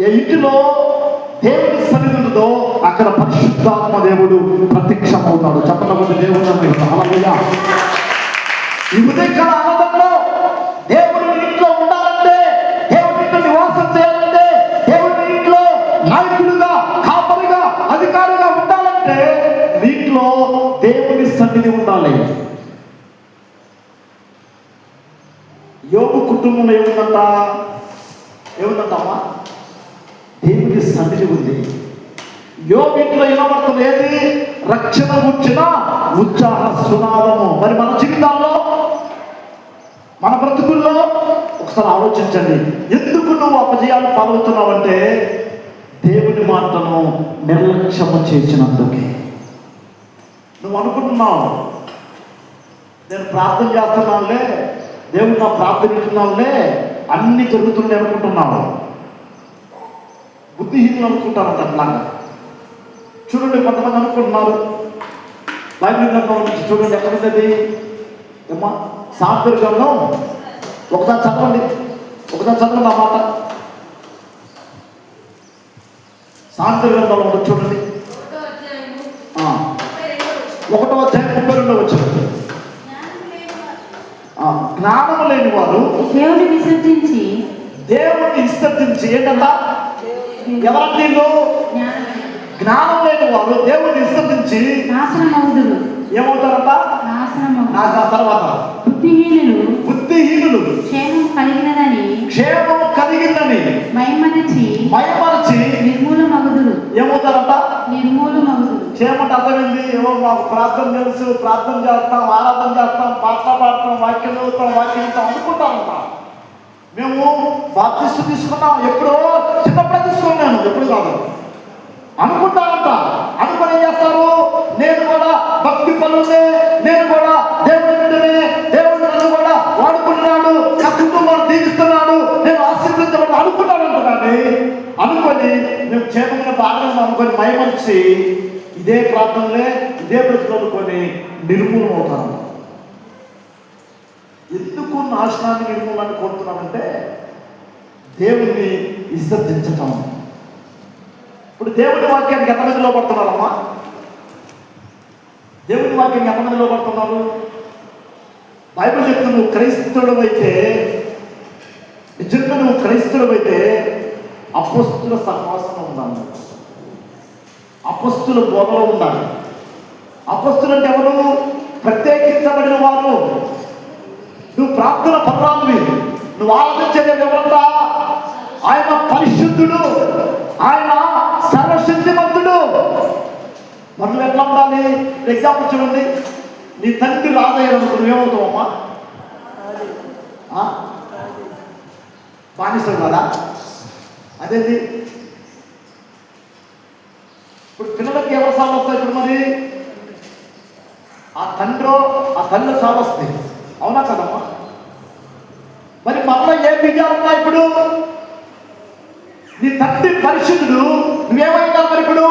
ఏ ఇంటిలో దేవుని సన్నిధి ఉంటుందో అక్కడ పరిశుద్ధాత్మ దేవుడు ప్రత్యక్షమవుతాడు. చెప్పకపోతే దేవుడు హల్లెలూయా. ఈ ఉదయకాల ఆనందంలో దేవుడి ఇంట్లో ఉండాలంటే, దేవుడి ఇంట్లో నివాసం చేయాలంటే, దేవుడి ఇంట్లో నాయకుడిగా, కాపరిగా, అధికారిగా ఉండాలంటే దీంట్లో దేవుని సన్నిధి ఉండాలి. యోబు కుటుంబంలో ఏముందంటమ్మా? దేవుని సన్నిధి ఉంది. యోబు ఇంట్లో వినబడుతుంది ఏది? రక్షణ వచ్చిన ఉత్సాహ సునాదము. మరి మన జీవితాల్లో, మన బ్రతుకుల్లో ఒకసారి ఆలోచించండి. ఎందుకు నువ్వు అపజయాలు పాల్గొతున్నావంటే దేవుని మాటను నిర్లక్ష్యము చేసినందుకే. నువ్వు అనుకుంటున్నావు నేను ప్రార్థన చేస్తున్నానులే, దేవుడు నా ప్రార్థన ఇస్తున్నానులే, అన్ని జరుగుతున్నాయి అనుకుంటున్నావు. బుద్ధిహీనులు అనుకుంటారంట అట్లాగా. చూడండి, కొంతమంది అనుకుంటున్నారు బైబిల్ గ్రంథం నుంచి చూడండి, ఎక్కడుంది ఏమ్మా? సామెతల గ్రంథం ఒకసారి చదవండి ఆ మాట. సామెతల గ్రంథంలో ఉంటుంది చూడండి, 1వ అధ్యాయం 32వ వచనం. జ్ఞానము లేని వారు దేవుని విసర్జించి ఏంటంట? ఎవరంటే జ్ఞానం లేని వారు దేవుని విసర్జించి ఏమవుతారంట? తర్వాత బుద్ధిహీనులు క్షేమం కలిగిందని మైమరిచి ఏమవుతారంట? క్షేమం అర్థమైంది. ఏమో మాకు ప్రార్థన తెలుసు, ప్రార్థన చేస్తాం, ఆరాధన చేస్తాం, పాటలు పాడతాం, వాక్యం చదువుతాం, వాక్యం అనుకుంటారంట. మేము బాప్తిస్టు తీసుకున్నాం, ఎప్పుడో చిన్నప్పుడే తీసుకున్నాను, ఎప్పుడు కాదు అనుకుంటారంట. అనుకుని ఏం చేస్తారు? నేను కూడా భక్తి పనులే, నేను కూడా దేవుడి బిడ్డనే, దేవుడు నన్ను కూడా వాడుకుంటున్నాడు, నా కుటుంబాన్ని దీవిస్తున్నాడు, నేను ఆశీర్వదించబడి అనుకుంటానంట. కానీ అనుకొని మేము క్షేమంగా బాగా అనుకొని మైమరిచి ఇదే ప్రార్థనలే, ఇదే బ్రతులు అనుకొని నిర్మూలం అవుతాను. ఎందుకు నాశనాన్ని నిర్మూలాన్ని కోరుతున్నామంటే దేవుణ్ణి విసర్జించటం. ఇప్పుడు దేవుని వాక్యానికి ఎంతమంది లోపడుతున్నారమ్మా? దేవుని వాక్యానికి ఎంతమంది లోపడుతున్నారు? బైబిల్ చెప్తే నువ్వు క్రైస్తవుడు అయితే, నిజంగా నువ్వు క్రైస్తవుడు అయితే అపొస్తలుల సహవాసంలో ఉండాలి, అపొస్తలుల బోధలో ఉండాలి. అపొస్తలులు అంటే ఎవరు? ప్రత్యేకించబడిన వారు. నువ్వు ప్రార్థన పర్వాలేదు, నువ్వు ఆలోచించేది ఎవరంతా? ఆయన పరిశుద్ధుడు, ఆయన సర్వశక్తిమంతుడు. మనం ఎట్లా ఉండాలి? ఎగ్జాంపుల్ చూడండి, నీ తండ్రి రాజయ్యాడు, నువ్వేమవుతావమ్మా? బానిసడు కదా. అదేంటి ఇప్పుడు పిల్లలకి ఎవరు సాగు వస్తాయి? ఇప్పుడు మరి ఆ తల్లి సాగు వస్తాయి, అవునా కదమ్మా? మరి మనలో ఏ బీజాలు ఉన్నాయి? ఇప్పుడు నీ తండ్రి పరిశుద్ధుడు, నువ్వేమైనా మరి ఇప్పుడు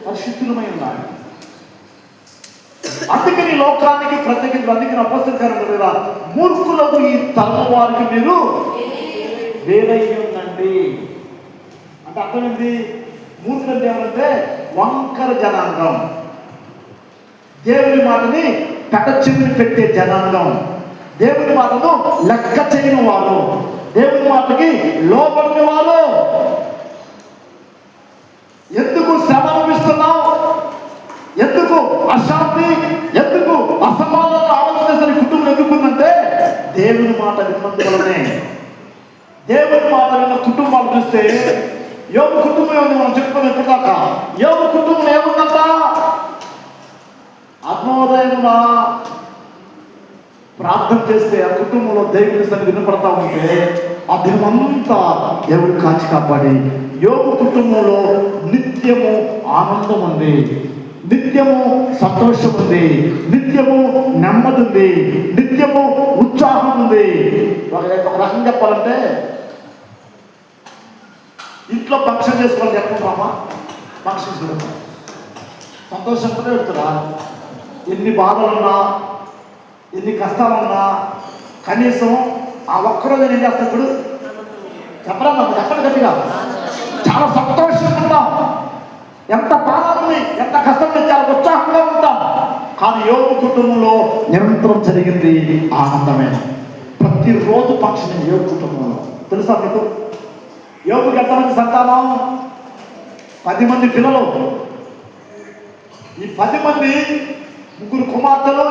పరిశుద్ధులమై ఉన్నాడు. అందుకని లోకానికి ప్రత్యేకించి, అందుకని అపొస్తలుల కదా, మూర్ఖులకు ఈ తరం వారికి మీరు వేరై ఉందండి అంటే అర్థమైంది. మూర్ఖులు అంటే ఏమంటే వంకర జనాంగం, దేవుని మాటని పెటచెవిని పెట్టే జనాంగం, దేవుని మాటను లెక్క చేయని వారు, దేవుని మాటకి లోబడిన వారు. ఎందుకు శ్రమ అనిపిస్తున్నావు? ఎందుకు అశాంతి, ఎందుకు అసమాధానం ఆలోచన కుటుంబం ఎందుకుందంటే దేవుని మాట విన్నందువలనే. దేవుని మాట విన్న కుటుంబాలు చూస్తే యోబు కుటుంబం ఏముంది? మనం చెప్పుకుని ఎప్పటిదాకా యోబు కుటుంబం ఏముందంట? అర్ణోదయమున ప్రార్థన చేస్తే ఆ కుటుంబంలో దేవుని సన్నిధి వినపడతా ఉంటే ఆ దినమంతా దేవుడు కాచి కాపాడి యోబు కుటుంబంలో నిత్యము ఆనందం ఉంది, నిత్యము సంతోషం ఉంది, నిత్యము నెమ్మది ఉంది, నిత్యము ఉత్సాహం ఉంది. ఒక రకం చెప్పాలంటే ఇంట్లో ఫంక్షన్ చేసుకోవాలి చెప్పుకుంటామా? ఫంక్షన్ చేసుకుంటాం, సంతోషంగా పెడుతురా. ఎన్ని బాధలున్నా, ఎన్ని కష్టాలున్నా కనీసం ఆ ఒక్కరోజు ఏం చేస్తాడు? ఇప్పుడు చెప్పరా, చెప్పండి చెప్పండి గట్టిగా. చాలా సంతోషంగా ఉంటాం. ఎంత బాధని, ఎంత కష్టం చాలా ఉత్సాహంగా ఉంటాం. కానీ యోగు కుటుంబంలో నిరంతరం జరిగింది ఆనందమే. ప్రతిరోజు పక్షిని యోగు కుటుంబంలో. తెలుసా మీకు? యోగుకి ఎంతమంది సంతానం? 10 మంది పిల్లలు. ఈ 10 మంది, 3 కుమార్తెలు,